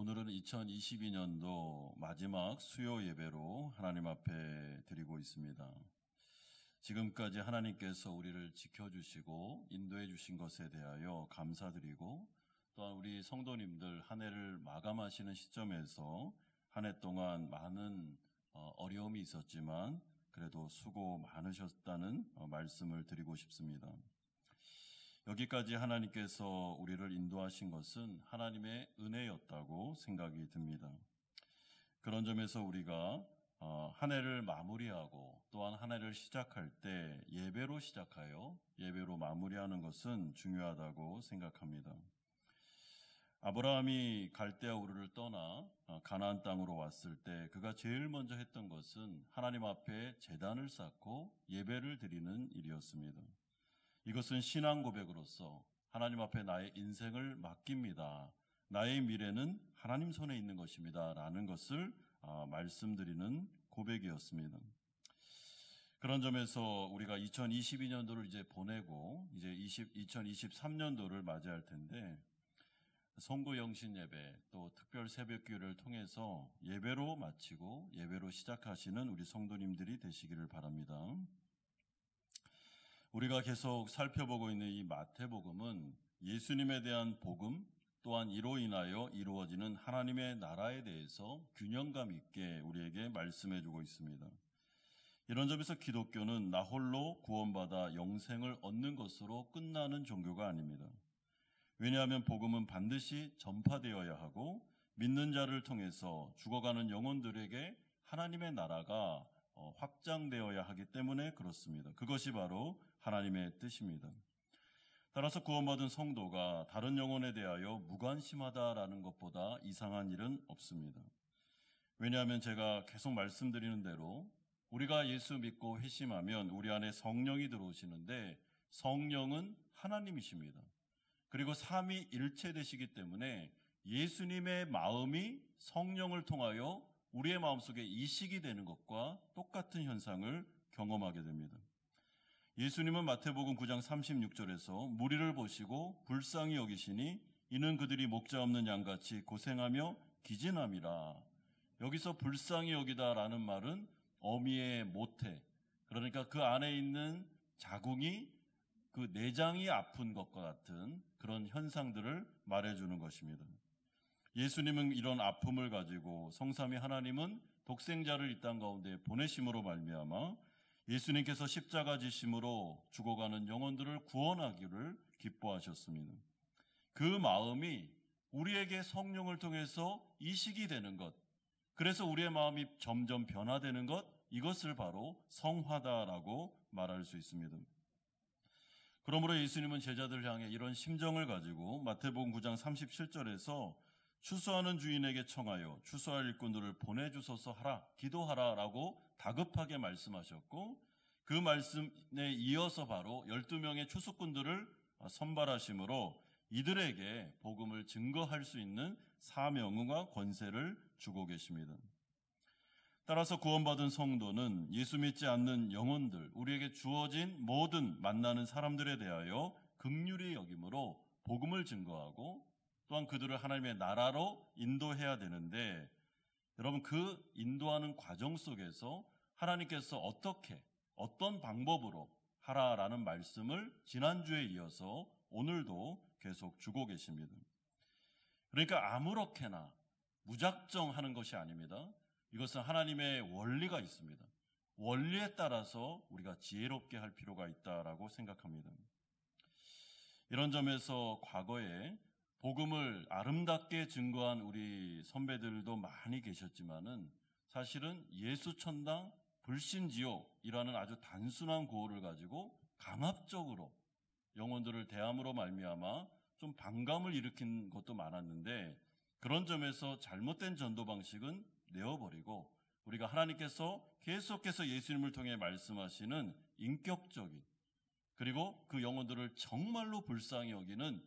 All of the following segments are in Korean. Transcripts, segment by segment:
오늘은 2022년도 마지막 수요 예배로 하나님 앞에 드리고 있습니다. 지금까지 하나님께서 우리를 지켜주시고 인도해 주신 것에 대하여 감사드리고, 또한 우리 성도님들 한 해를 마감하시는 시점에서 한 해 동안 많은 어려움이 있었지만 그래도 수고 많으셨다는 말씀을 드리고 싶습니다. 여기까지 하나님께서 우리를 인도하신 것은 하나님의 은혜였다고 생각이 듭니다. 그런 점에서 우리가 한 해를 마무리하고 또한 한 해를 시작할 때 예배로 시작하여 예배로 마무리하는 것은 중요하다고 생각합니다. 아브라함이 갈대아 우르를 떠나 가나안 땅으로 왔을 때 그가 제일 먼저 했던 것은 하나님 앞에 제단을 쌓고 예배를 드리는 일이었습니다. 이것은 신앙 고백으로서 하나님 앞에 나의 인생을 맡깁니다. 나의 미래는 하나님 손에 있는 것입니다. 라는 것을 말씀드리는 고백이었습니다. 그런 점에서 우리가 2022년도를 이제 보내고 이제 2023년도를 맞이할 텐데, 성도 영신 예배 또 특별 새벽기도를 통해서 예배로 마치고 예배로 시작하시는 우리 성도님들이 되시기를 바랍니다. 우리가 계속 살펴보고 있는 이 마태복음은 예수님에 대한 복음, 또한 이로 인하여 이루어지는 하나님의 나라에 대해서 균형감 있게 우리에게 말씀해주고 있습니다. 이런 점에서 기독교는 나 홀로 구원받아 영생을 얻는 것으로 끝나는 종교가 아닙니다. 왜냐하면 복음은 반드시 전파되어야 하고 믿는 자를 통해서 죽어가는 영혼들에게 하나님의 나라가 확장되어야 하기 때문에 그렇습니다. 그것이 바로 하나님의 뜻입니다. 따라서 구원받은 성도가 다른 영혼에 대하여 무관심하다라는 것보다 이상한 일은 없습니다. 왜냐하면 제가 계속 말씀드리는 대로 우리가 예수 믿고 회심하면 우리 안에 성령이 들어오시는데, 성령은 하나님이십니다. 그리고 삼위일체 되시기 때문에 예수님의 마음이 성령을 통하여 우리의 마음속에 이식이 되는 것과 똑같은 현상을 경험하게 됩니다. 예수님은 마태복음 9장 36절에서 무리를 보시고 불쌍히 여기시니 이는 그들이 목자 없는 양같이 고생하며 기진함이라. 여기서 불쌍히 여기다라는 말은 어미의 모태, 그러니까 그 안에 있는 자궁이 그 내장이 아픈 것과 같은 그런 현상들을 말해주는 것입니다. 예수님은 이런 아픔을 가지고 성삼위 하나님은 독생자를 이 땅 가운데 보내심으로 말미암아 예수님께서 십자가 지심으로 죽어가는 영혼들을 구원하기를 기뻐하셨습니다. 그 마음이 우리에게 성령을 통해서 이식이 되는 것, 그래서 우리의 마음이 점점 변화되는 것, 이것을 바로 성화다라고 말할 수 있습니다. 그러므로 예수님은 제자들을 향해 이런 심정을 가지고 마태복음 9장 37절에서 추수하는 주인에게 청하여 추수할 일꾼들을 보내주소서 하라, 기도하라 라고 다급하게 말씀하셨고, 그 말씀에 이어서 바로 12명의 추수꾼들을 선발하심으로 이들에게 복음을 증거할 수 있는 사명과 권세를 주고 계십니다. 따라서 구원받은 성도는 예수 믿지 않는 영혼들, 우리에게 주어진 모든 만나는 사람들에 대하여 긍휼히 여김으로 복음을 증거하고 또한 그들을 하나님의 나라로 인도해야 되는데, 여러분 그 인도하는 과정 속에서 하나님께서 어떤 방법으로 하라라는 말씀을 지난주에 이어서 오늘도 계속 주고 계십니다. 그러니까 아무렇게나 무작정 하는 것이 아닙니다. 이것은 하나님의 원리가 있습니다. 원리에 따라서 우리가 지혜롭게 할 필요가 있다라고 생각합니다. 이런 점에서 과거에 복음을 아름답게 증거한 우리 선배들도 많이 계셨지만은 사실은 예수천당 불신지옥이라는 아주 단순한 구호를 가지고 강압적으로 영혼들을 대함으로 말미암아 좀 반감을 일으킨 것도 많았는데, 그런 점에서 잘못된 전도 방식은 내어버리고 우리가 하나님께서 계속해서 예수님을 통해 말씀하시는 인격적인, 그리고 그 영혼들을 정말로 불쌍히 여기는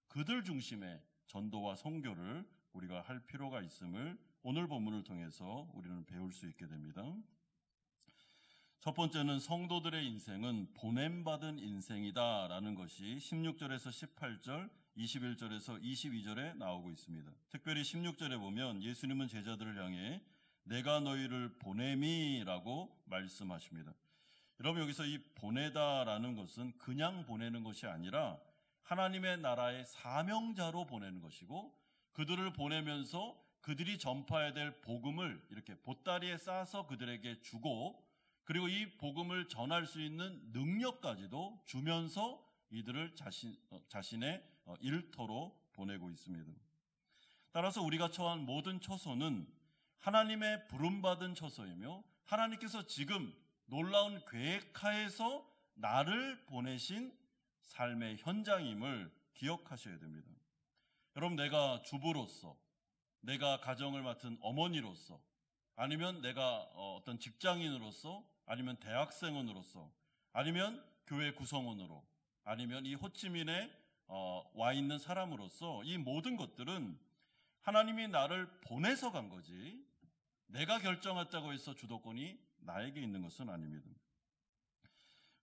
그들 중심의 전도와 선교를 우리가 할 필요가 있음을 오늘 본문을 통해서 우리는 배울 수 있게 됩니다. 첫 번째는 성도들의 인생은 보냄받은 인생이다라는 것이 16절에서 18절, 21절에서 22절에 나오고 있습니다. 특별히 16절에 보면 예수님은 제자들을 향해 내가 너희를 보냄이라고 말씀하십니다. 여러분, 여기서 이 보내다라는 것은 그냥 보내는 것이 아니라 하나님의 나라의 사명자로 보내는 것이고, 그들을 보내면서 그들이 전파해야 될 복음을 이렇게 보따리에 싸서 그들에게 주고, 그리고 이 복음을 전할 수 있는 능력까지도 주면서 이들을 자신의 일터로 보내고 있습니다. 따라서 우리가 처한 모든 처소는 하나님의 부름받은 처소이며, 하나님께서 지금 놀라운 계획하에서 나를 보내신 삶의 현장임을 기억하셔야 됩니다. 여러분, 내가 주부로서, 내가 가정을 맡은 어머니로서, 아니면 내가 어떤 직장인으로서, 아니면 대학생원으로서, 아니면 교회 구성원으로, 아니면 이 호치민에 와 있는 사람으로서 이 모든 것들은 하나님이 나를 보내서 간 거지, 내가 결정했다고 해서 주도권이 나에게 있는 것은 아닙니다.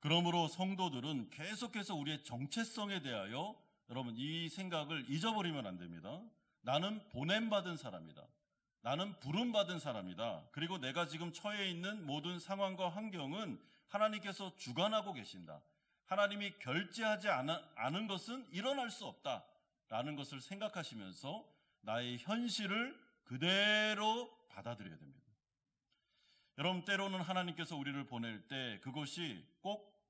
그러므로 성도들은 계속해서 우리의 정체성에 대하여 여러분 이 생각을 잊어버리면 안 됩니다. 나는 보냄받은 사람이다. 나는 부름받은 사람이다. 그리고 내가 지금 처해 있는 모든 상황과 환경은 하나님께서 주관하고 계신다. 하나님이 결제하지 않은 것은 일어날 수 없다라는 것을 생각하시면서 나의 현실을 그대로 받아들여야 됩니다. 여러분, 때로는 하나님께서 우리를 보낼 때 그것이 꼭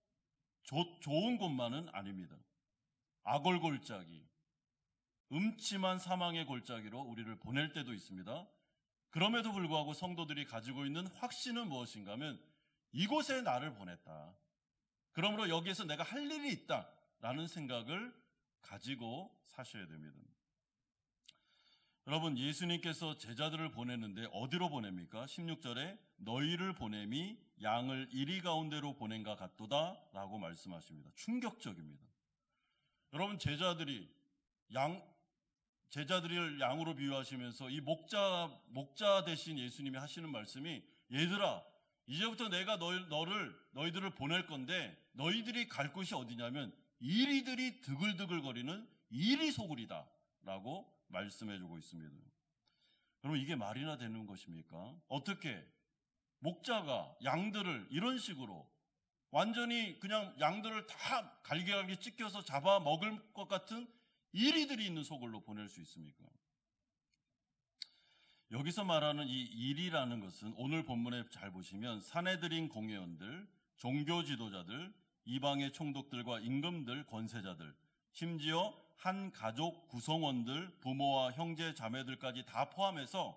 좋은 곳만은 아닙니다. 악골골짜기, 음침한 사망의 골짜기로 우리를 보낼 때도 있습니다. 그럼에도 불구하고 성도들이 가지고 있는 확신은 무엇인가 하면 이곳에 나를 보냈다. 그러므로 여기에서 내가 할 일이 있다라는 생각을 가지고 사셔야 됩니다. 여러분, 예수님께서 제자들을 보내는데 어디로 보냅니까? 16절에 너희를 보냄이 양을 이리 가운데로 보낸가 같도다 라고 말씀하십니다. 충격적입니다. 여러분, 제자들을 양으로 비유하시면서 이 목자 대신 예수님이 하시는 말씀이, 얘들아, 이제부터 내가 너희들을 보낼 건데 너희들이 갈 곳이 어디냐면 이리들이 드글드글거리는 이리소굴이다 라고 말씀해주고 있습니다. 여러분, 이게 말이나 되는 것입니까? 어떻게 목자가 양들을 이런 식으로 완전히 그냥 양들을 다 갈기갈기 찢겨서 잡아먹을 것 같은 이리들이 있는 소굴로 보낼 수 있습니까? 여기서 말하는 이 일이라는 것은 오늘 본문에 잘 보시면 사내들인 공회원들, 종교 지도자들, 이방의 총독들과 임금들, 권세자들, 심지어 한 가족 구성원들, 부모와 형제 자매들까지 다 포함해서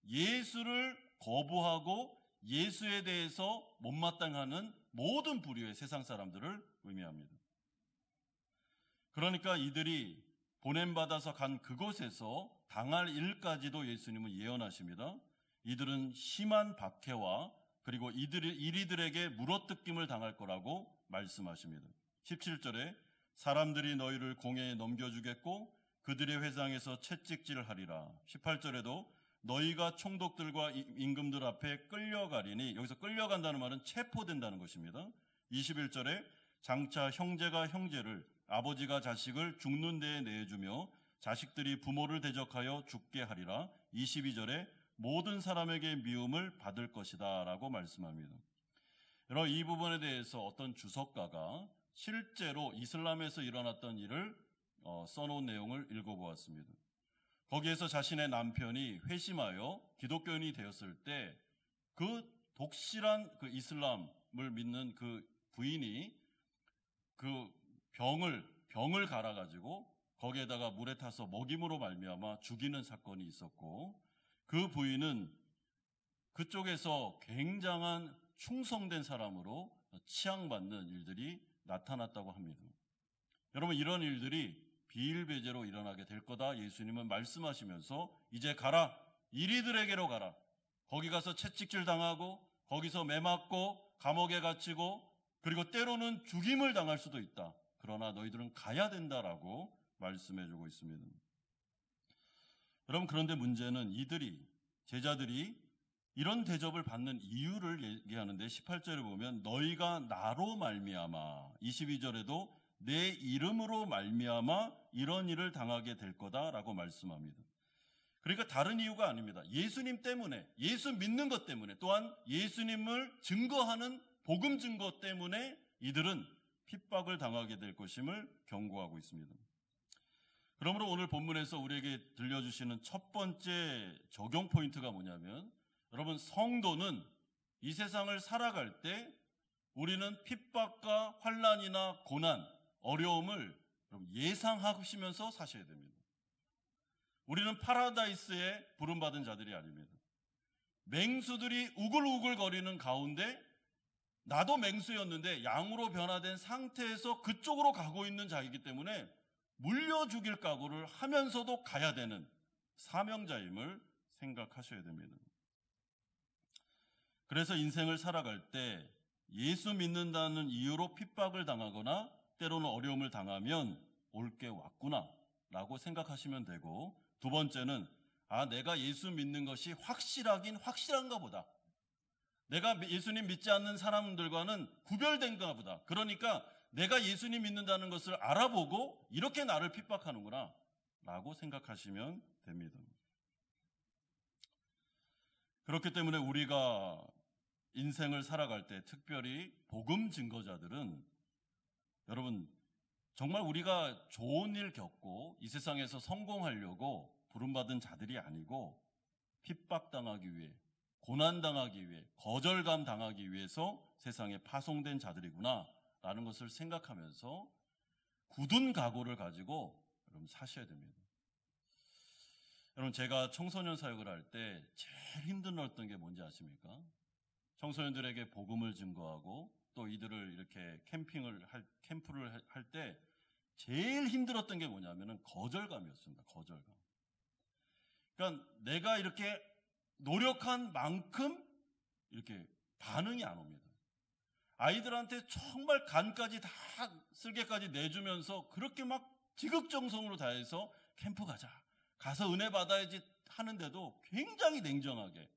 예수를 거부하고 예수에 대해서 못마땅하는 모든 부류의 세상 사람들을 의미합니다. 그러니까 이들이 보냄받아서 간 그곳에서 당할 일까지도 예수님은 예언하십니다. 이들은 심한 박해와 그리고 이리들에게 물어뜯김을 당할 거라고 말씀하십니다. 17절에 사람들이 너희를 공회에 넘겨주겠고 그들의 회당에서 채찍질하리라. 18절에도 너희가 총독들과 임금들 앞에 끌려가리니, 여기서 끌려간다는 말은 체포된다는 것입니다. 21절에 장차 형제가 형제를, 아버지가 자식을 죽는 데에 내주며 자식들이 부모를 대적하여 죽게 하리라. 22절에 모든 사람에게 미움을 받을 것이다 라고 말씀합니다. 여러분, 이 부분에 대해서 어떤 주석가가 실제로 이슬람에서 일어났던 일을 써놓은 내용을 읽어보았습니다. 거기에서 자신의 남편이 회심하여 기독교인이 되었을 때 그 독실한 그 이슬람을 믿는 그 부인이 그 병을 갈아가지고 거기에다가 물에 타서 먹임으로 말미암아 죽이는 사건이 있었고, 그 부인은 그쪽에서 굉장한 충성된 사람으로 치양받는 일들이 나타났다고 합니다. 여러분, 이런 일들이 비일배재로 일어나게 될 거다 예수님은 말씀하시면서 이제 가라, 이리들에게로 가라. 거기 가서 채찍질 당하고 거기서 매맞고 감옥에 갇히고 그리고 때로는 죽임을 당할 수도 있다. 그러나 너희들은 가야 된다라고 말씀해주고 있습니다. 여러분, 그런데 문제는 제자들이 이런 대접을 받는 이유를 얘기하는데 18절에 보면 너희가 나로 말미암아, 22절에도 내 이름으로 말미암아 이런 일을 당하게 될 거다라고 말씀합니다. 그러니까 다른 이유가 아닙니다. 예수님 때문에, 예수 믿는 것 때문에, 또한 예수님을 증거하는 복음 증거 때문에 이들은 핍박을 당하게 될 것임을 경고하고 있습니다. 그러므로 오늘 본문에서 우리에게 들려주시는 첫 번째 적용 포인트가 뭐냐면, 여러분, 성도는 이 세상을 살아갈 때 우리는 핍박과 환난이나 고난, 어려움을 예상하시면서 사셔야 됩니다. 우리는 파라다이스에 부름받은 자들이 아닙니다. 맹수들이 우글우글 거리는 가운데 나도 맹수였는데 양으로 변화된 상태에서 그쪽으로 가고 있는 자이기 때문에 물려 죽일 각오를 하면서도 가야 되는 사명자임을 생각하셔야 됩니다. 그래서 인생을 살아갈 때 예수 믿는다는 이유로 핍박을 당하거나 때로는 어려움을 당하면 올 게 왔구나 라고 생각하시면 되고, 두 번째는 내가 예수 믿는 것이 확실하긴 확실한가 보다. 내가 예수님 믿지 않는 사람들과는 구별된가 보다. 그러니까 내가 예수님 믿는다는 것을 알아보고 이렇게 나를 핍박하는구나 라고 생각하시면 됩니다. 그렇기 때문에 우리가 인생을 살아갈 때 특별히 복음 증거자들은 여러분 정말 우리가 좋은 일 겪고 이 세상에서 성공하려고 부름받은 자들이 아니고 핍박당하기 위해, 고난당하기 위해, 거절감 당하기 위해서 세상에 파송된 자들이구나 라는 것을 생각하면서 굳은 각오를 가지고 여러분 사셔야 됩니다. 여러분, 제가 청소년 사역을 할 때 제일 힘들었던 게 뭔지 아십니까? 청소년들에게 복음을 증거하고 또 이들을 이렇게 캠프를 할 때 제일 힘들었던 게 뭐냐면은 거절감이었습니다. 거절감. 그러니까 내가 이렇게 노력한 만큼 이렇게 반응이 안 옵니다. 아이들한테 정말 간까지 다 쓸개까지 내주면서 그렇게 막 지극정성으로 다해서 캠프 가서 은혜 받아야지 하는데도 굉장히 냉정하게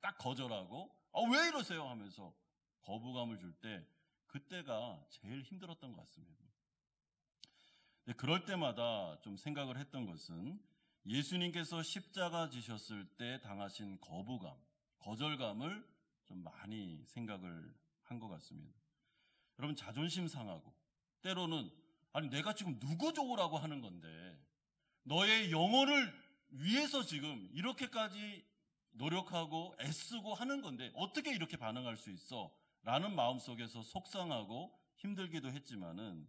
딱 거절하고 왜 이러세요 하면서 거부감을 줄 때 그때가 제일 힘들었던 것 같습니다. 그럴 때마다 좀 생각을 했던 것은 예수님께서 십자가 지셨을 때 당하신 거부감, 거절감을 좀 많이 생각을 한 것 같습니다. 여러분, 자존심 상하고 때로는 내가 지금 누구 좋으라고 하는 건데 너의 영혼을 위해서 지금 이렇게까지 노력하고 애쓰고 하는 건데 어떻게 이렇게 반응할 수 있어? 라는 마음속에서 속상하고 힘들기도 했지만은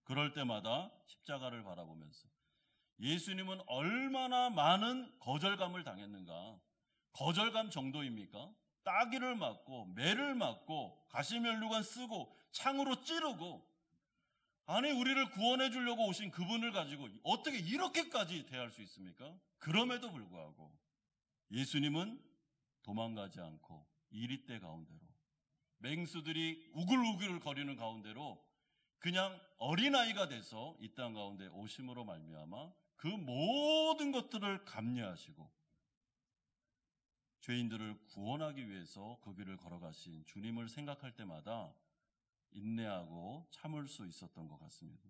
그럴 때마다 십자가를 바라보면서 예수님은 얼마나 많은 거절감을 당했는가? 거절감 정도입니까? 따귀를 맞고 매를 맞고 가시면류관 쓰고 창으로 찌르고 우리를 구원해 주려고 오신 그분을 가지고 어떻게 이렇게까지 대할 수 있습니까? 그럼에도 불구하고 예수님은 도망가지 않고 이리떼 가운데로 맹수들이 우글우글 거리는 가운데로 그냥 어린아이가 돼서 이 땅 가운데 오심으로 말미암아 그 모든 것들을 감내하시고 죄인들을 구원하기 위해서 그 길을 걸어가신 주님을 생각할 때마다 인내하고 참을 수 있었던 것 같습니다.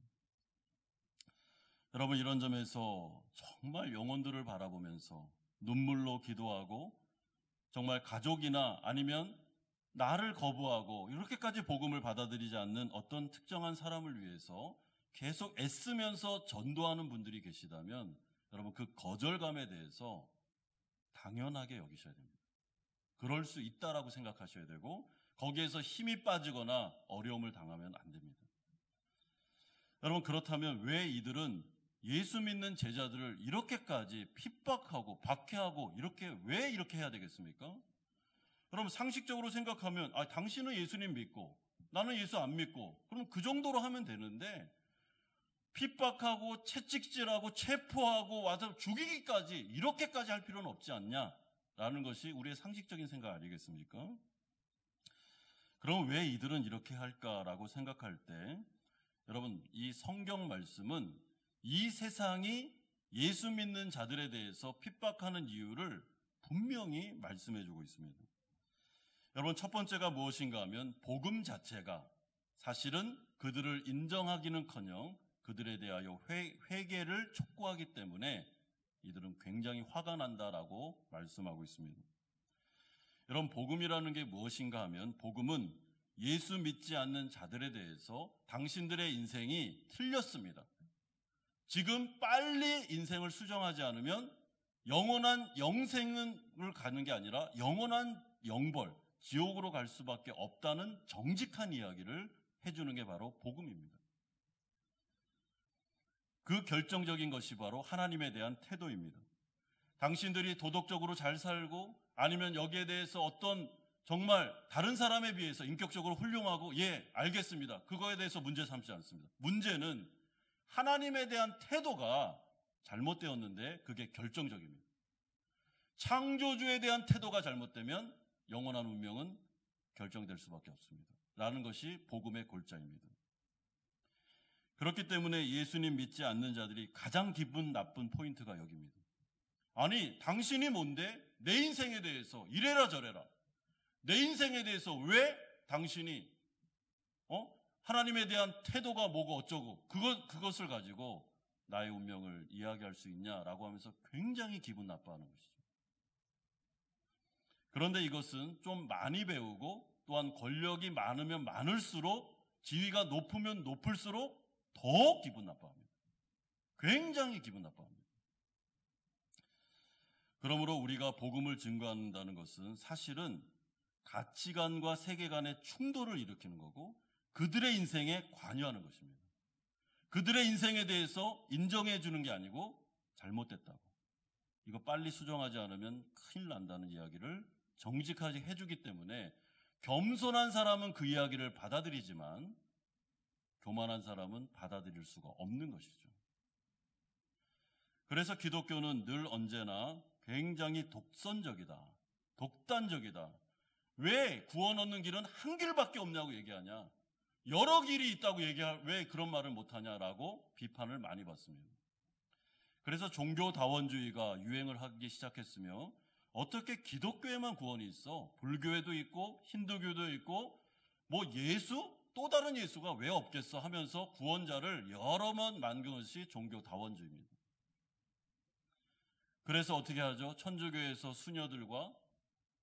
여러분, 이런 점에서 정말 영혼들을 바라보면서 눈물로 기도하고 정말 가족이나 아니면 나를 거부하고 이렇게까지 복음을 받아들이지 않는 어떤 특정한 사람을 위해서 계속 애쓰면서 전도하는 분들이 계시다면 여러분, 그 거절감에 대해서 당연하게 여기셔야 됩니다. 그럴 수 있다라고 생각하셔야 되고 거기에서 힘이 빠지거나 어려움을 당하면 안 됩니다. 여러분, 그렇다면 왜 이들은 예수 믿는 제자들을 이렇게까지 핍박하고 박해하고 왜 이렇게 해야 되겠습니까? 여러분, 상식적으로 생각하면 당신은 예수님 믿고 나는 예수 안 믿고 그럼 그 정도로 하면 되는데 핍박하고 채찍질하고 체포하고 와서 죽이기까지 이렇게까지 할 필요는 없지 않냐라는 것이 우리의 상식적인 생각 아니겠습니까? 그럼 왜 이들은 이렇게 할까라고 생각할 때 여러분, 이 성경 말씀은 이 세상이 예수 믿는 자들에 대해서 핍박하는 이유를 분명히 말씀해주고 있습니다. 여러분, 첫 번째가 무엇인가 하면 복음 자체가 사실은 그들을 인정하기는커녕 그들에 대하여 회개를 촉구하기 때문에 이들은 굉장히 화가 난다라고 말씀하고 있습니다. 여러분, 복음이라는 게 무엇인가 하면 복음은 예수 믿지 않는 자들에 대해서 당신들의 인생이 틀렸습니다. 지금 빨리 인생을 수정하지 않으면 영원한 영생을 가는 게 아니라 영원한 영벌, 지옥으로 갈 수밖에 없다는 정직한 이야기를 해주는 게 바로 복음입니다. 그 결정적인 것이 바로 하나님에 대한 태도입니다. 당신들이 도덕적으로 잘 살고 아니면 여기에 대해서 어떤 정말 다른 사람에 비해서 인격적으로 훌륭하고 알겠습니다. 그거에 대해서 문제 삼지 않습니다. 문제는 하나님에 대한 태도가 잘못되었는데 그게 결정적입니다. 창조주에 대한 태도가 잘못되면 영원한 운명은 결정될 수밖에 없습니다. 라는 것이 복음의 골자입니다. 그렇기 때문에 예수님 믿지 않는 자들이 가장 기분 나쁜 포인트가 여기입니다. 아니, 당신이 뭔데 내 인생에 대해서 이래라 저래라. 내 인생에 대해서 왜 당신이 하나님에 대한 태도가 뭐고 어쩌고 그것을 가지고 나의 운명을 이야기할 수 있냐라고 하면서 굉장히 기분 나빠하는 것이죠. 그런데 이것은 좀 많이 배우고 또한 권력이 많으면 많을수록 지위가 높으면 높을수록 더 기분 나빠합니다. 굉장히 기분 나빠합니다. 그러므로 우리가 복음을 증거한다는 것은 사실은 가치관과 세계관의 충돌을 일으키는 거고 그들의 인생에 관여하는 것입니다. 그들의 인생에 대해서 인정해 주는 게 아니고 잘못됐다고, 이거 빨리 수정하지 않으면 큰일 난다는 이야기를 정직하게 해주기 때문에 겸손한 사람은 그 이야기를 받아들이지만 교만한 사람은 받아들일 수가 없는 것이죠. 그래서 기독교는 늘 언제나 굉장히 독선적이다, 독단적이다. 왜 구원 얻는 길은 한 길밖에 없냐고 얘기하냐, 여러 길이 있다고 왜 그런 말을 못하냐라고 비판을 많이 받습니다. 그래서 종교다원주의가 유행을 하기 시작했으며 어떻게 기독교에만 구원이 있어? 불교에도 있고 힌두교도 있고 또 다른 예수가 왜 없겠어 하면서 구원자를 여러 번 만든 것이 종교다원주의입니다. 그래서 어떻게 하죠? 천주교에서 수녀들과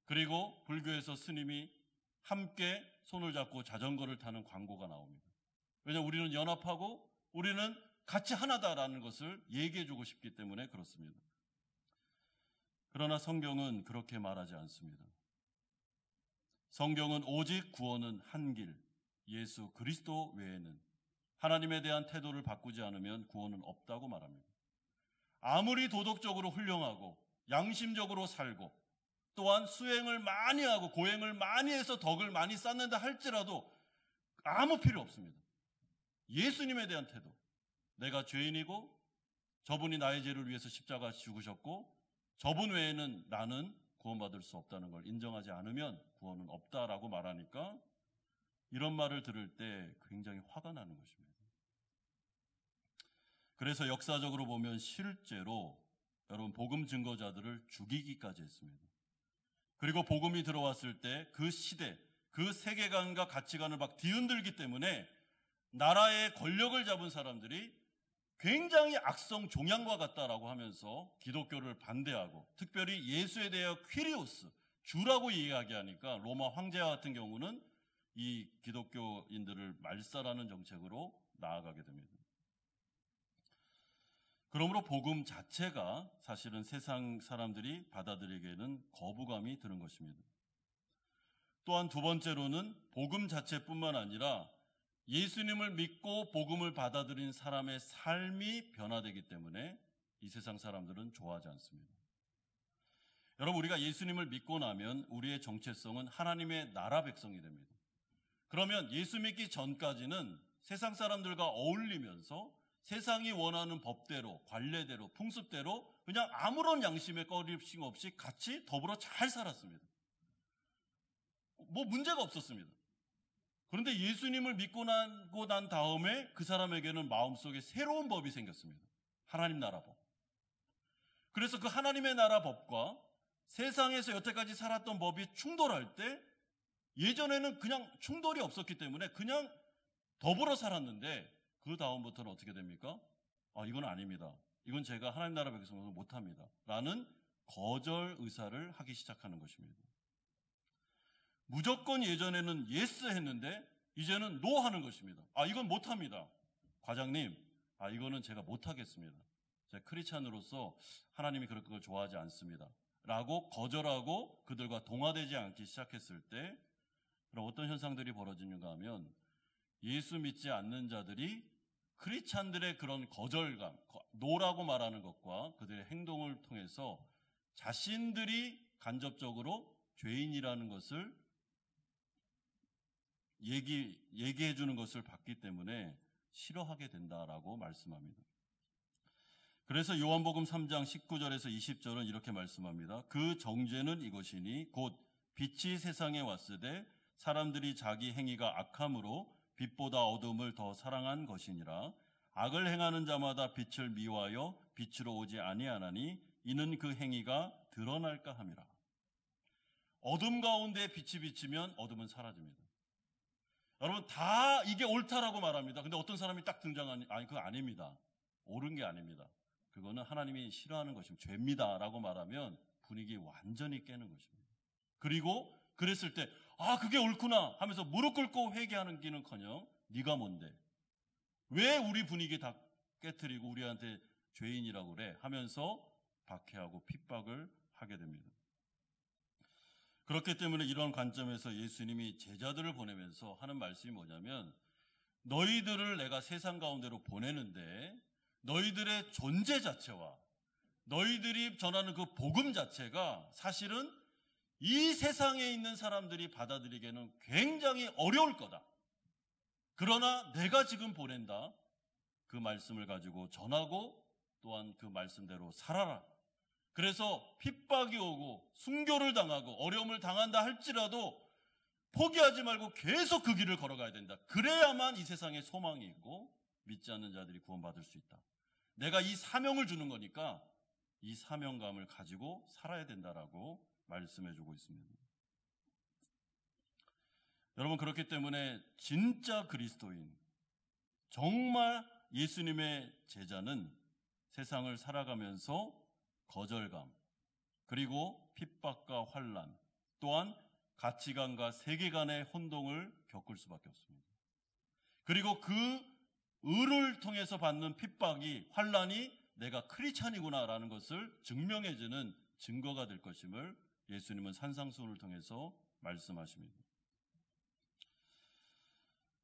그리고 불교에서 스님이 함께 손을 잡고 자전거를 타는 광고가 나옵니다. 왜냐하면 우리는 연합하고 우리는 같이 하나다라는 것을 얘기해주고 싶기 때문에 그렇습니다. 그러나 성경은 그렇게 말하지 않습니다. 성경은 오직 구원은 한 길, 예수 그리스도 외에는 하나님에 대한 태도를 바꾸지 않으면 구원은 없다고 말합니다. 아무리 도덕적으로 훌륭하고 양심적으로 살고 또한 수행을 많이 하고 고행을 많이 해서 덕을 많이 쌓는다 할지라도 아무 필요 없습니다. 예수님에 대한 태도, 내가 죄인이고 저분이 나의 죄를 위해서 십자가 죽으셨고 저분 외에는 나는 구원받을 수 없다는 걸 인정하지 않으면 구원은 없다라고 말하니까 이런 말을 들을 때 굉장히 화가 나는 것입니다. 그래서 역사적으로 보면 실제로 여러분 복음 증거자들을 죽이기까지 했습니다. 그리고 복음이 들어왔을 때 그 시대, 그 세계관과 가치관을 막 뒤흔들기 때문에 나라의 권력을 잡은 사람들이 굉장히 악성 종양과 같다라고 하면서 기독교를 반대하고 특별히 예수에 대하여 퀴리오스, 주라고 이야기하니까 로마 황제와 같은 경우는 이 기독교인들을 말살하는 정책으로 나아가게 됩니다. 그러므로 복음 자체가 사실은 세상 사람들이 받아들이기에는 거부감이 드는 것입니다. 또한 두 번째로는 복음 자체뿐만 아니라 예수님을 믿고 복음을 받아들인 사람의 삶이 변화되기 때문에 이 세상 사람들은 좋아하지 않습니다. 여러분, 우리가 예수님을 믿고 나면 우리의 정체성은 하나님의 나라 백성이 됩니다. 그러면 예수 믿기 전까지는 세상 사람들과 어울리면서 세상이 원하는 법대로, 관례대로, 풍습대로 그냥 아무런 양심의 꺼림칙 없이 같이 더불어 잘 살았습니다. 문제가 없었습니다. 그런데 예수님을 믿고 난 다음에 그 사람에게는 마음속에 새로운 법이 생겼습니다. 하나님 나라 법. 그래서 그 하나님의 나라 법과 세상에서 여태까지 살았던 법이 충돌할 때 예전에는 그냥 충돌이 없었기 때문에 그냥 더불어 살았는데 그 다음부터는 어떻게 됩니까? 이건 아닙니다. 이건 제가 하나님 나라 백성으로 못합니다. 라는 거절 의사를 하기 시작하는 것입니다. 무조건 예전에는 예스 했는데 이제는 노 하는 것입니다. 이건 못합니다. 과장님, 이거는 제가 못하겠습니다. 제가 크리스찬으로서 하나님이 그럴 걸 좋아하지 않습니다. 라고 거절하고 그들과 동화되지 않기 시작했을 때 그럼 어떤 현상들이 벌어지는가 하면 예수 믿지 않는 자들이 크리스찬들의 그런 거절감, 노라고 말하는 것과 그들의 행동을 통해서 자신들이 간접적으로 죄인이라는 것을 얘기해 주는 것을 봤기 때문에 싫어하게 된다라고 말씀합니다. 그래서 요한복음 3장 19절에서 20절은 이렇게 말씀합니다. 그 정죄는 이것이니 곧 빛이 세상에 왔으되 사람들이 자기 행위가 악함으로 빛보다 어둠을 더 사랑한 것이니라. 악을 행하는 자마다 빛을 미워하여 빛으로 오지 아니하나니 이는 그 행위가 드러날까 함이라. 어둠 가운데 빛이 비치면 어둠은 사라집니다. 여러분 다 이게 옳다라고 말합니다. 근데 어떤 사람이 딱 등장하니 그거 아닙니다. 옳은 게 아닙니다. 그거는 하나님이 싫어하는 것입니다. 죄입니다 라고 말하면 분위기 완전히 깨는 것입니다. 그리고 그랬을 때 그게 옳구나 하면서 무릎 꿇고 회개하는 기는커녕 네가 뭔데? 왜 우리 분위기 다 깨트리고 우리한테 죄인이라고 그래? 하면서 박해하고 핍박을 하게 됩니다. 그렇기 때문에 이런 관점에서 예수님이 제자들을 보내면서 하는 말씀이 뭐냐면 너희들을 내가 세상 가운데로 보내는데 너희들의 존재 자체와 너희들이 전하는 그 복음 자체가 사실은 이 세상에 있는 사람들이 받아들이기에는 굉장히 어려울 거다. 그러나 내가 지금 보낸다. 그 말씀을 가지고 전하고 또한 그 말씀대로 살아라. 그래서 핍박이 오고 순교를 당하고 어려움을 당한다 할지라도 포기하지 말고 계속 그 길을 걸어가야 된다. 그래야만 이 세상에 소망이 있고 믿지 않는 자들이 구원받을 수 있다. 내가 이 사명을 주는 거니까 이 사명감을 가지고 살아야 된다라고 말씀해주고 있습니다. 여러분 그렇기 때문에 진짜 그리스도인, 정말 예수님의 제자는 세상을 살아가면서 거절감, 그리고 핍박과 환난, 또한 가치관과 세계관의 혼동을 겪을 수밖에 없습니다. 그리고 그 의를 통해서 받는 핍박이, 환난이 내가 크리스찬이구나라는 것을 증명해주는 증거가 될 것임을 예수님은 산상수훈을 통해서 말씀하십니다.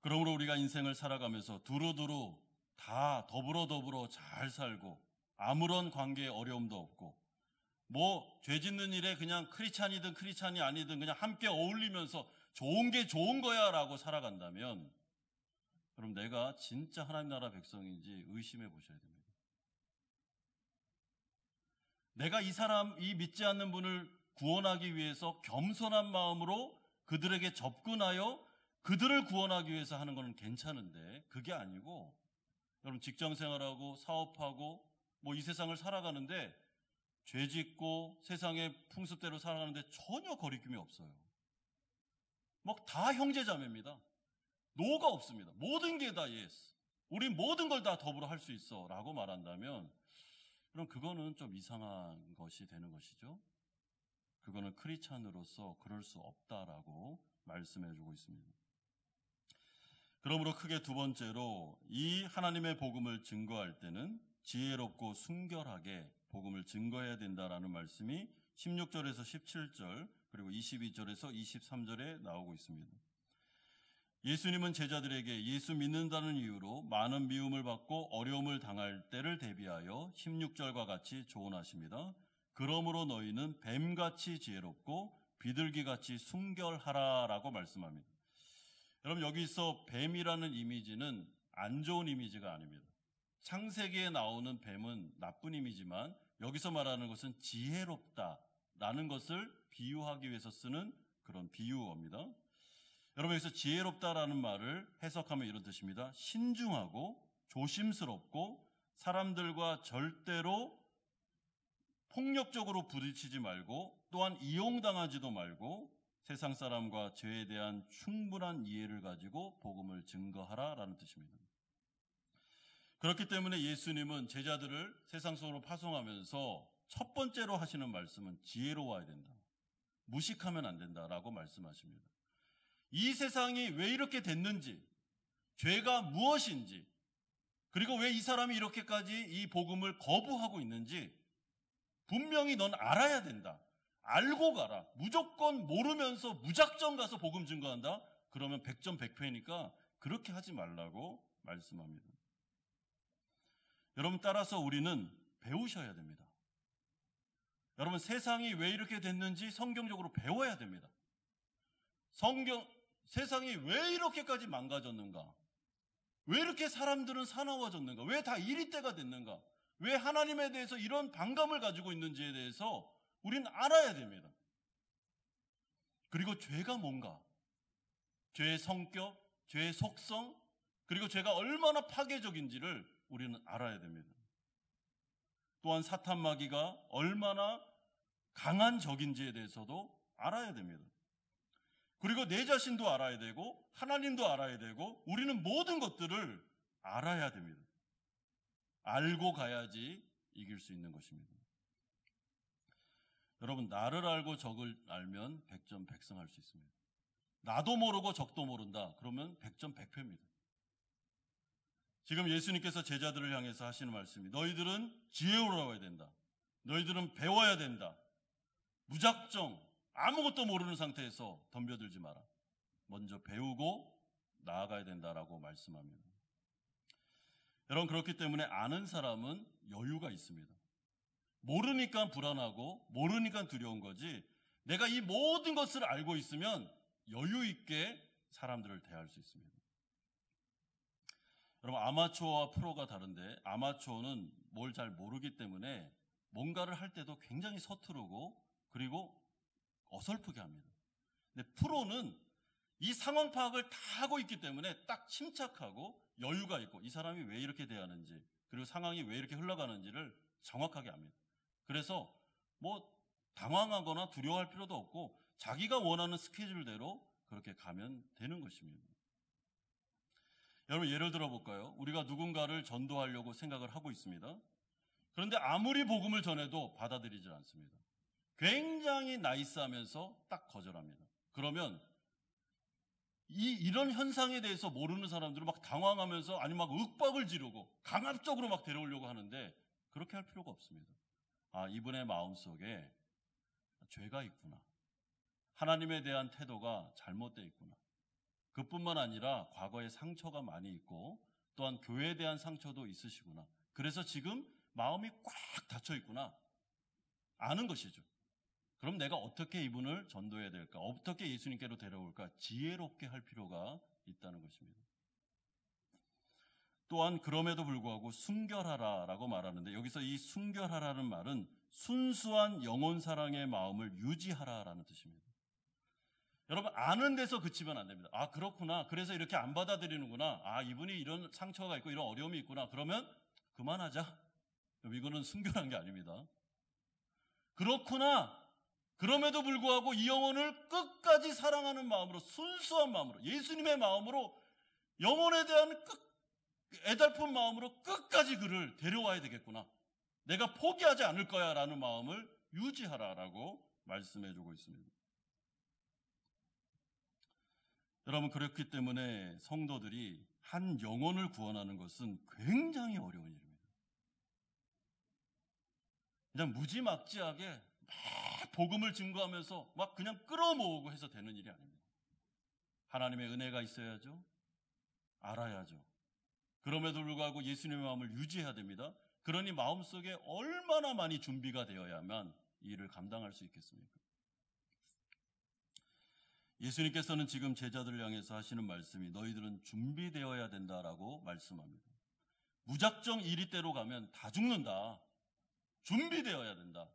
그러므로 우리가 인생을 살아가면서 두루두루 다 더불어 잘 살고 아무런 관계에 어려움도 없고 죄 짓는 일에 그냥 크리스찬이든 크리스찬이 아니든 그냥 함께 어울리면서 좋은 게 좋은 거야 라고 살아간다면 그럼 내가 진짜 하나님 나라 백성인지 의심해 보셔야 됩니다. 내가 이 믿지 않는 분을 구원하기 위해서 겸손한 마음으로 그들에게 접근하여 그들을 구원하기 위해서 하는 건 괜찮은데 그게 아니고 여러분 직장 생활하고 사업하고 이 세상을 살아가는데 죄 짓고 세상의 풍습대로 살아가는데 전혀 거리낌이 없어요. 다 형제자매입니다. 노가 없습니다. 모든 게 다 예스. 우리 모든 걸 다 더불어 할 수 있어 라고 말한다면 그럼 그거는 좀 이상한 것이 되는 것이죠. 그거는 크리스찬으로서 그럴 수 없다라고 말씀해주고 있습니다. 그러므로 크게 두 번째로 이 하나님의 복음을 증거할 때는 지혜롭고 순결하게 복음을 증거해야 된다라는 말씀이 16절에서 17절 그리고 22절에서 23절에 나오고 있습니다. 예수님은 제자들에게 예수 믿는다는 이유로 많은 미움을 받고 어려움을 당할 때를 대비하여 16절과 같이 조언하십니다. 그러므로 너희는 뱀같이 지혜롭고 비둘기같이 순결하라라고 말씀합니다. 여러분 여기서 뱀이라는 이미지는 안 좋은 이미지가 아닙니다. 창세기에 나오는 뱀은 나쁜 이미지만 여기서 말하는 것은 지혜롭다라는 것을 비유하기 위해서 쓰는 그런 비유어입니다. 여러분 여기서 지혜롭다라는 말을 해석하면 이런 뜻입니다. 신중하고 조심스럽고 사람들과 절대로 폭력적으로 부딪히지 말고 또한 이용당하지도 말고 세상 사람과 죄에 대한 충분한 이해를 가지고 복음을 증거하라라는 뜻입니다. 그렇기 때문에 예수님은 제자들을 세상 속으로 파송하면서 첫 번째로 하시는 말씀은 지혜로워야 된다. 무식하면 안 된다라고 말씀하십니다. 이 세상이 왜 이렇게 됐는지, 죄가 무엇인지, 그리고 왜 이 사람이 이렇게까지 이 복음을 거부하고 있는지 분명히 넌 알아야 된다. 알고 가라. 무조건 모르면서 무작정 가서 복음 증거한다? 그러면 100점 100패니까 그렇게 하지 말라고 말씀합니다. 여러분, 따라서 우리는 배우셔야 됩니다. 여러분, 세상이 왜 이렇게 됐는지 성경적으로 배워야 됩니다. 세상이 왜 이렇게까지 망가졌는가? 왜 이렇게 사람들은 사나워졌는가? 왜 다 이리 때가 됐는가? 왜 하나님에 대해서 이런 반감을 가지고 있는지에 대해서 우리는 알아야 됩니다. 그리고 죄가 뭔가? 죄의 성격, 죄의 속성, 그리고 죄가 얼마나 파괴적인지를 우리는 알아야 됩니다. 또한 사탄 마귀가 얼마나 강한 적인지에 대해서도 알아야 됩니다. 그리고 내 자신도 알아야 되고 하나님도 알아야 되고 우리는 모든 것들을 알아야 됩니다. 알고 가야지 이길 수 있는 것입니다. 여러분, 나를 알고 적을 알면 100점 100승할 수 있습니다. 나도 모르고 적도 모른다. 그러면 100점 100패입니다. 지금 예수님께서 제자들을 향해서 하시는 말씀이 너희들은 지혜로워야 된다. 너희들은 배워야 된다. 무작정 아무것도 모르는 상태에서 덤벼들지 마라. 먼저 배우고 나아가야 된다라고 말씀합니다. 여러분, 그렇기 때문에 아는 사람은 여유가 있습니다. 모르니까 불안하고 모르니까 두려운 거지, 내가 이 모든 것을 알고 있으면 여유 있게 사람들을 대할 수 있습니다. 여러분, 아마추어와 프로가 다른데 아마추어는 뭘 잘 모르기 때문에 뭔가를 할 때도 굉장히 서투르고 그리고 어설프게 합니다. 근데 프로는 이 상황 파악을 다 하고 있기 때문에 딱 침착하고 여유가 있고 이 사람이 왜 이렇게 대하는지 그리고 상황이 왜 이렇게 흘러가는지를 정확하게 압니다. 그래서 뭐 당황하거나 두려워할 필요도 없고 자기가 원하는 스케줄대로 그렇게 가면 되는 것입니다. 여러분, 예를 들어 볼까요? 우리가 누군가를 전도하려고 생각을 하고 있습니다. 그런데 아무리 복음을 전해도 받아들이지 않습니다. 굉장히 나이스하면서 딱 거절합니다. 그러면 이런 현상에 대해서 모르는 사람들은 막 당황하면서 아니면 막 윽박을 지르고 강압적으로 막 데려오려고 하는데 그렇게 할 필요가 없습니다. 아, 이분의 마음속에 죄가 있구나. 하나님에 대한 태도가 잘못되어 있구나. 그뿐만 아니라 과거에 상처가 많이 있고 또한 교회에 대한 상처도 있으시구나. 그래서 지금 마음이 꽉 닫혀 있구나. 아는 것이죠. 그럼 내가 어떻게 이분을 전도해야 될까? 어떻게 예수님께로 데려올까? 지혜롭게 할 필요가 있다는 것입니다. 또한 그럼에도 불구하고 순결하라라고 말하는데 여기서 이 순결하라는 말은 순수한 영혼 사랑의 마음을 유지하라라는 뜻입니다. 여러분, 아는 데서 그치면 안 됩니다. 아, 그렇구나. 그래서 이렇게 안 받아들이는구나. 아, 이분이 이런 상처가 있고 이런 어려움이 있구나. 그러면 그만하자. 이거는 순결한 게 아닙니다. 그렇구나. 그럼에도 불구하고 이 영혼을 끝까지 사랑하는 마음으로, 순수한 마음으로, 예수님의 마음으로, 영혼에 대한 애달픈 마음으로 끝까지 그를 데려와야 되겠구나. 내가 포기하지 않을 거야 라는 마음을 유지하라라고 말씀해주고 있습니다. 여러분, 그렇기 때문에 성도들이 한 영혼을 구원하는 것은 굉장히 어려운 일입니다. 그냥 무지막지하게 막 복음을 증거하면서 막 그냥 끌어모으고 해서 되는 일이 아닙니다. 하나님의 은혜가 있어야죠. 알아야죠. 그럼에도 불구하고 예수님의 마음을 유지해야 됩니다. 그러니 마음속에 얼마나 많이 준비가 되어야만 이 일을 감당할 수 있겠습니까? 예수님께서는 지금 제자들을 향해서 하시는 말씀이 너희들은 준비되어야 된다라고 말씀합니다. 무작정 이리대로 가면 다 죽는다. 준비되어야 된다.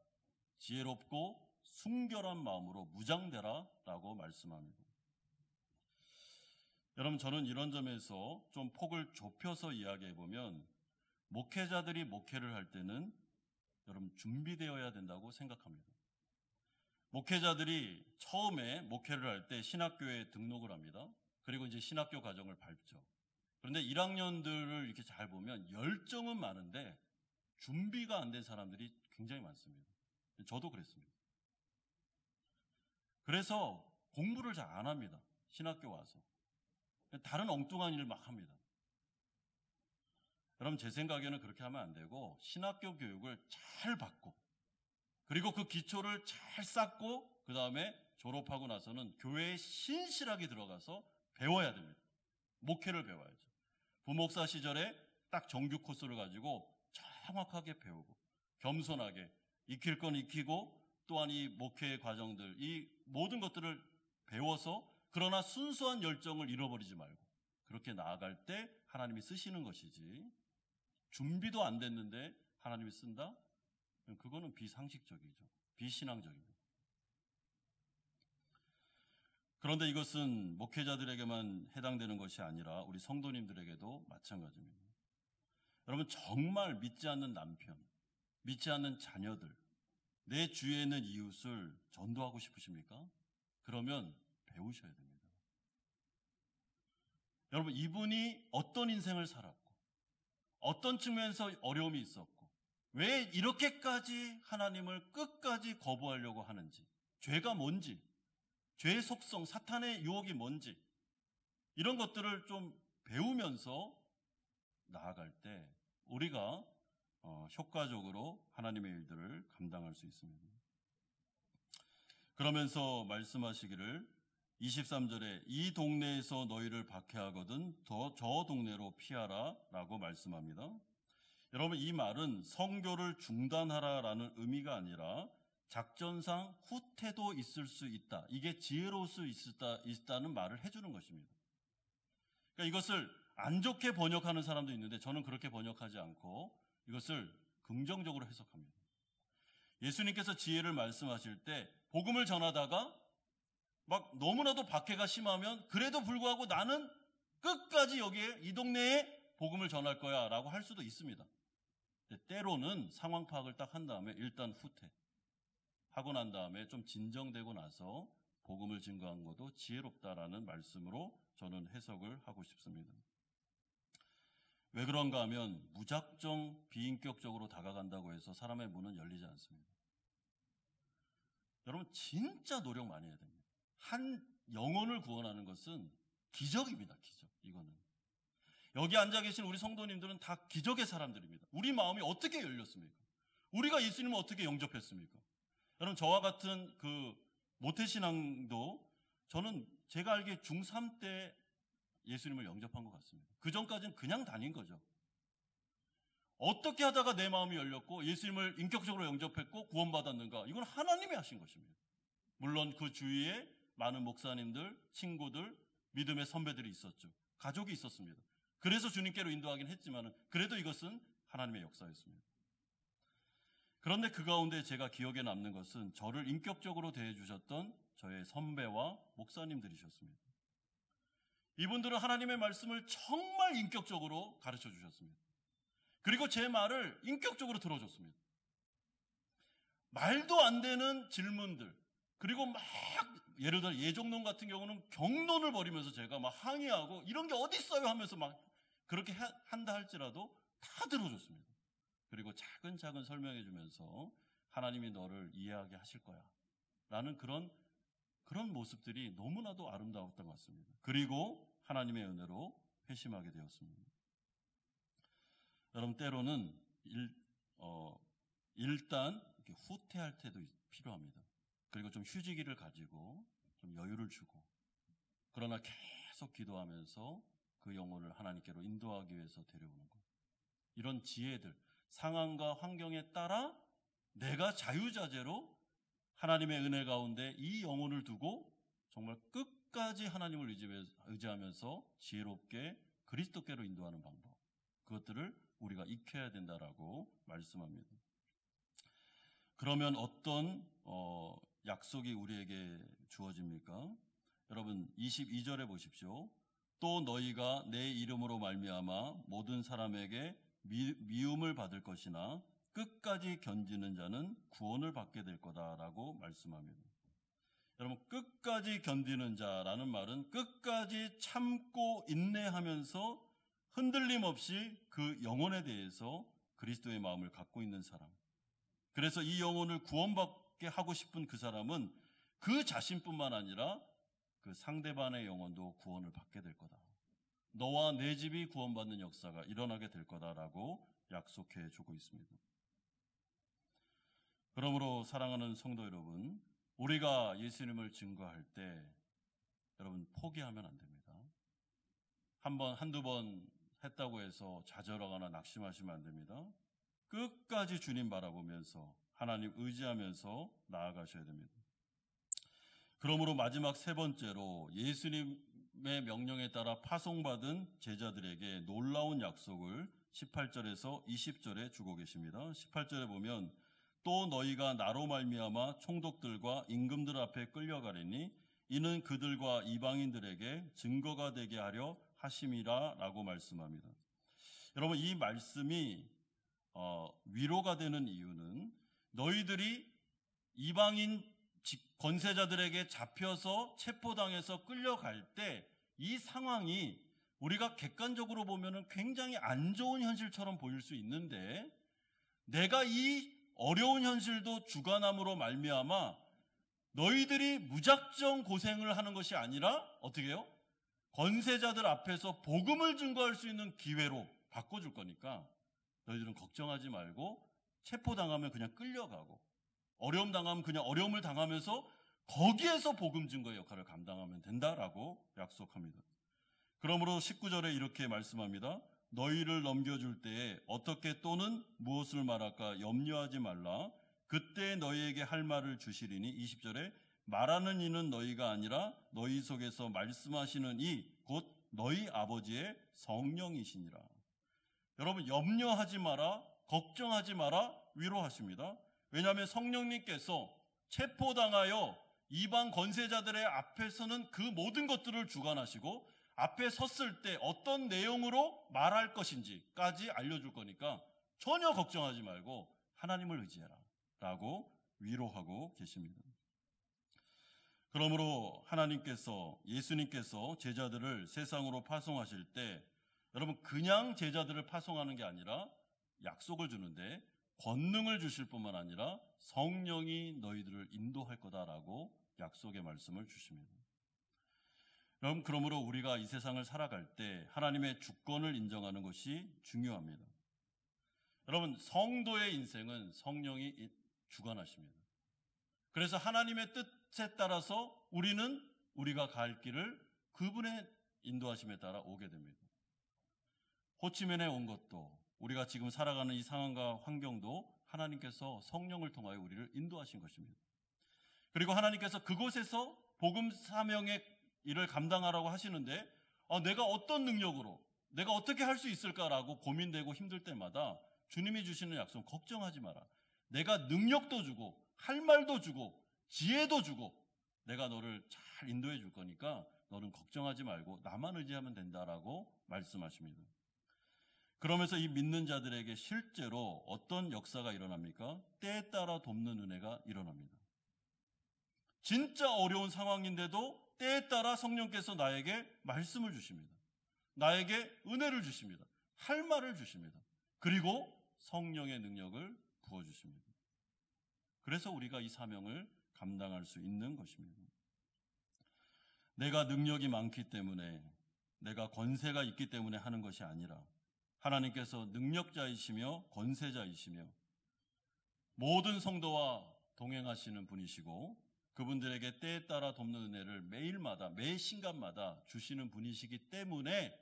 지혜롭고 순결한 마음으로 무장되라 라고 말씀합니다. 여러분, 저는 이런 점에서 좀 폭을 좁혀서 이야기해 보면 목회자들이 목회를 할 때는 여러분 준비되어야 된다고 생각합니다. 목회자들이 처음에 목회를 할 때 신학교에 등록을 합니다. 그리고 이제 신학교 과정을 밟죠. 그런데 1학년들을 이렇게 잘 보면 열정은 많은데 준비가 안 된 사람들이 굉장히 많습니다. 저도 그랬습니다. 그래서 공부를 잘 안 합니다. 신학교 와서. 다른 엉뚱한 일을 막 합니다. 여러분, 제 생각에는 그렇게 하면 안 되고 신학교 교육을 잘 받고 그리고 그 기초를 잘 쌓고 그 다음에 졸업하고 나서는 교회에 신실하게 들어가서 배워야 됩니다. 목회를 배워야죠. 부목사 시절에 딱 정규 코스를 가지고 정확하게 배우고 겸손하게 익힐 건 익히고 또한 이 목회의 과정들, 이 모든 것들을 배워서 그러나 순수한 열정을 잃어버리지 말고 그렇게 나아갈 때 하나님이 쓰시는 것이지 준비도 안 됐는데 하나님이 쓴다? 그거는 비상식적이죠. 비신앙적입니다. 그런데 이것은 목회자들에게만 해당되는 것이 아니라 우리 성도님들에게도 마찬가지입니다. 여러분, 정말 믿지 않는 남편, 믿지 않는 자녀들, 내 주위에 있는 이웃을 전도하고 싶으십니까? 그러면 배우셔야 됩니다. 여러분, 이분이 어떤 인생을 살았고 어떤 측면에서 어려움이 있었고 왜 이렇게까지 하나님을 끝까지 거부하려고 하는지, 죄가 뭔지, 죄의 속성, 사탄의 유혹이 뭔지 이런 것들을 좀 배우면서 나아갈 때 우리가 효과적으로 하나님의 일들을 감당할 수 있습니다. 그러면서 말씀하시기를 23절에 이 동네에서 너희를 박해하거든 저 동네로 피하라 라고 말씀합니다. 여러분, 이 말은 선교를 중단하라라는 의미가 아니라 작전상 후퇴도 있을 수 있다. 이게 지혜로울 수 있다는 말을 해주는 것입니다. 그러니까 이것을 안 좋게 번역하는 사람도 있는데 저는 그렇게 번역하지 않고 이것을 긍정적으로 해석합니다. 예수님께서 지혜를 말씀하실 때 복음을 전하다가 막 너무나도 박해가 심하면 그래도 불구하고 나는 끝까지 여기에 이 동네에 복음을 전할 거야 라고 할 수도 있습니다. 때로는 상황 파악을 딱 한 다음에 일단 후퇴 하고 난 다음에 좀 진정되고 나서 복음을 증거한 것도 지혜롭다라는 말씀으로 저는 해석을 하고 싶습니다. 왜 그런가 하면 무작정 비인격적으로 다가간다고 해서 사람의 문은 열리지 않습니다. 여러분, 진짜 노력 많이 해야 됩니다. 한 영혼을 구원하는 것은 기적입니다. 기적. 이거는. 여기 앉아 계신 우리 성도님들은 다 기적의 사람들입니다. 우리 마음이 어떻게 열렸습니까? 우리가 예수님을 어떻게 영접했습니까? 여러분, 저와 같은 그 모태신앙도 저는 제가 알기에 중3 때 예수님을 영접한 것 같습니다. 그 전까지는 그냥 다닌 거죠. 어떻게 하다가 내 마음이 열렸고 예수님을 인격적으로 영접했고 구원받았는가? 이건 하나님이 하신 것입니다. 물론 그 주위에 많은 목사님들, 친구들, 믿음의 선배들이 있었죠. 가족이 있었습니다. 그래서 주님께로 인도하긴 했지만 그래도 이것은 하나님의 역사였습니다. 그런데 그 가운데 제가 기억에 남는 것은 저를 인격적으로 대해주셨던 저의 선배와 목사님들이셨습니다. 이분들은 하나님의 말씀을 정말 인격적으로 가르쳐 주셨습니다. 그리고 제 말을 인격적으로 들어줬습니다. 말도 안 되는 질문들, 그리고 막 예를 들어 예종론 같은 경우는 경론을 벌이면서 제가 막 항의하고 이런 게 어디 있어요 하면서 막 그렇게 한다 할지라도 다 들어줬습니다. 그리고 차근차근 설명해 주면서 하나님이 너를 이해하게 하실 거야 라는 그런 모습들이 너무나도 아름다웠던 것 같습니다. 그리고 하나님의 은혜로 회심하게 되었습니다. 여러분, 때로는 일단 이렇게 후퇴할 때도 필요합니다. 그리고 좀 휴지기를 가지고 좀 여유를 주고 그러나 계속 기도하면서 그 영혼을 하나님께로 인도하기 위해서 데려오는 것. 이런 지혜들, 상황과 환경에 따라 내가 자유자재로 하나님의 은혜 가운데 이 영혼을 두고 정말 끝까지 하나님을 의지하면서 지혜롭게 그리스도께로 인도하는 방법, 그것들을 우리가 익혀야 된다라고 말씀합니다. 그러면 어떤 약속이 우리에게 주어집니까? 여러분, 22절에 보십시오. 또 너희가 내 이름으로 말미암아 모든 사람에게 미움을 받을 것이나 끝까지 견디는 자는 구원을 받게 될 거다라고 말씀합니다. 여러분, 끝까지 견디는 자라는 말은 끝까지 참고 인내하면서 흔들림 없이 그 영혼에 대해서 그리스도의 마음을 갖고 있는 사람. 그래서 이 영혼을 구원받게 하고 싶은 그 사람은 그 자신뿐만 아니라 그 상대방의 영혼도 구원을 받게 될 거다. 너와 내 집이 구원받는 역사가 일어나게 될 거다라고 약속해 주고 있습니다. 그러므로 사랑하는 성도 여러분, 우리가 예수님을 증거할 때 여러분 포기하면 안 됩니다. 한두 번 했다고 해서 좌절하거나 낙심하시면 안 됩니다. 끝까지 주님 바라보면서 하나님 의지하면서 나아가셔야 됩니다. 그러므로 마지막 세 번째로 예수님의 명령에 따라 파송받은 제자들에게 놀라운 약속을 18절에서 20절에 주고 계십니다. 18절에 보면 또 너희가 나로 말미암아 총독들과 임금들 앞에 끌려가리니 이는 그들과 이방인들에게 증거가 되게 하려 하심이라 라고 말씀합니다. 여러분, 이 말씀이 위로가 되는 이유는 너희들이 이방인 권세자들에게 잡혀서 체포당해서 끌려갈 때 이 상황이 우리가 객관적으로 보면 굉장히 안 좋은 현실처럼 보일 수 있는데 내가 이 어려운 현실도 주관함으로 말미암아 너희들이 무작정 고생을 하는 것이 아니라 어떻게 해요? 권세자들 앞에서 복음을 증거할 수 있는 기회로 바꿔줄 거니까 너희들은 걱정하지 말고 체포당하면 그냥 끌려가고 어려움 당하면 그냥 어려움을 당하면서 거기에서 복음 증거의 역할을 감당하면 된다라고 약속합니다. 그러므로 19절에 이렇게 말씀합니다. 너희를 넘겨줄 때에 어떻게 또는 무엇을 말할까 염려하지 말라. 그때 너희에게 할 말을 주시리니 20절에 말하는 이는 너희가 아니라 너희 속에서 말씀하시는 이 곧 너희 아버지의 성령이시니라. 여러분, 염려하지 마라, 걱정하지 마라, 위로하십니다. 왜냐하면 성령님께서 체포당하여 이방 권세자들의 앞에서는 그 모든 것들을 주관하시고 앞에 섰을 때 어떤 내용으로 말할 것인지까지 알려줄 거니까 전혀 걱정하지 말고 하나님을 의지해라 라고 위로하고 계십니다. 그러므로 하나님께서, 예수님께서 제자들을 세상으로 파송하실 때 여러분 그냥 제자들을 파송하는 게 아니라 약속을 주는데 권능을 주실 뿐만 아니라 성령이 너희들을 인도할 거다라고 약속의 말씀을 주십니다. 여러분, 그러므로 우리가 이 세상을 살아갈 때 하나님의 주권을 인정하는 것이 중요합니다. 여러분, 성도의 인생은 성령이 주관하십니다. 그래서 하나님의 뜻에 따라서 우리는 우리가 갈 길을 그분의 인도하심에 따라 오게 됩니다. 호치민에 온 것도 우리가 지금 살아가는 이 상황과 환경도 하나님께서 성령을 통하여 우리를 인도하신 것입니다. 그리고 하나님께서 그곳에서 복음 사명의 일을 감당하라고 하시는데 내가 어떤 능력으로 내가 어떻게 할 수 있을까라고 고민되고 힘들 때마다 주님이 주시는 약속 걱정하지 마라. 내가 능력도 주고 할 말도 주고 지혜도 주고 내가 너를 잘 인도해 줄 거니까 너는 걱정하지 말고 나만 의지하면 된다라고 말씀하십니다. 그러면서 이 믿는 자들에게 실제로 어떤 역사가 일어납니까? 때에 따라 돕는 은혜가 일어납니다. 진짜 어려운 상황인데도 때에 따라 성령께서 나에게 말씀을 주십니다. 나에게 은혜를 주십니다. 할 말을 주십니다. 그리고 성령의 능력을 부어주십니다. 그래서 우리가 이 사명을 감당할 수 있는 것입니다. 내가 능력이 많기 때문에 내가 권세가 있기 때문에 하는 것이 아니라 하나님께서 능력자이시며 권세자이시며 모든 성도와 동행하시는 분이시고 그분들에게 때에 따라 돕는 은혜를 매일마다 매 순간마다 주시는 분이시기 때문에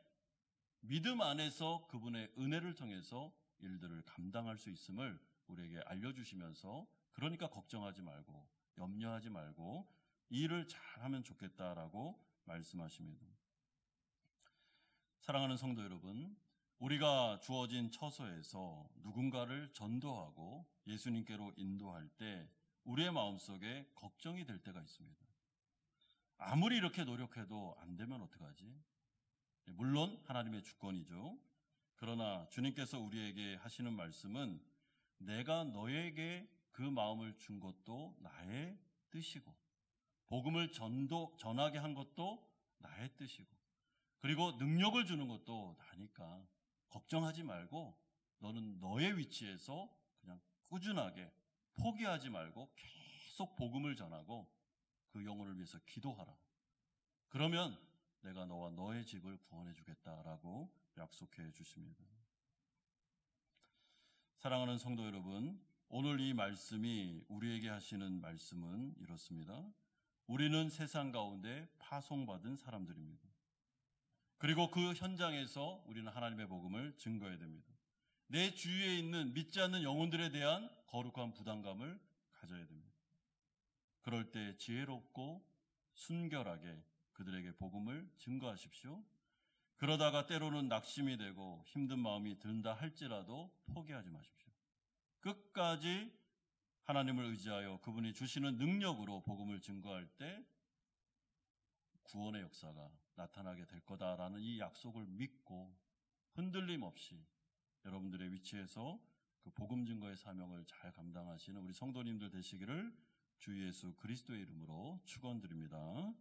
믿음 안에서 그분의 은혜를 통해서 일들을 감당할 수 있음을 우리에게 알려주시면서 그러니까 걱정하지 말고 염려하지 말고 이 일을 잘하면 좋겠다라고 말씀하십니다. 사랑하는 성도 여러분, 우리가 주어진 처소에서 누군가를 전도하고 예수님께로 인도할 때 우리의 마음속에 걱정이 될 때가 있습니다. 아무리 이렇게 노력해도 안 되면 어떡하지? 물론 하나님의 주권이죠. 그러나 주님께서 우리에게 하시는 말씀은 내가 너에게 그 마음을 준 것도 나의 뜻이고 복음을 전하게 한 것도 나의 뜻이고, 그리고 능력을 주는 것도 나니까 걱정하지 말고 너는 너의 위치에서 그냥 꾸준하게 포기하지 말고 계속 복음을 전하고 그 영혼을 위해서 기도하라. 그러면 내가 너와 너의 집을 구원해 주겠다라고 약속해 주십니다. 사랑하는 성도 여러분, 오늘 이 말씀이 우리에게 하시는 말씀은 이렇습니다. 우리는 세상 가운데 파송받은 사람들입니다. 그리고 그 현장에서 우리는 하나님의 복음을 증거해야 됩니다. 내 주위에 있는 믿지 않는 영혼들에 대한 거룩한 부담감을 가져야 됩니다. 그럴 때 지혜롭고 순결하게 그들에게 복음을 증거하십시오. 그러다가 때로는 낙심이 되고 힘든 마음이 든다 할지라도 포기하지 마십시오. 끝까지 하나님을 의지하여 그분이 주시는 능력으로 복음을 증거할 때 구원의 역사가 나타나게 될 거다라는 이 약속을 믿고 흔들림 없이 여러분들의 위치에서 그 복음 증거의 사명을 잘 감당하시는 우리 성도님들 되시기를 주 예수 그리스도의 이름으로 축원드립니다.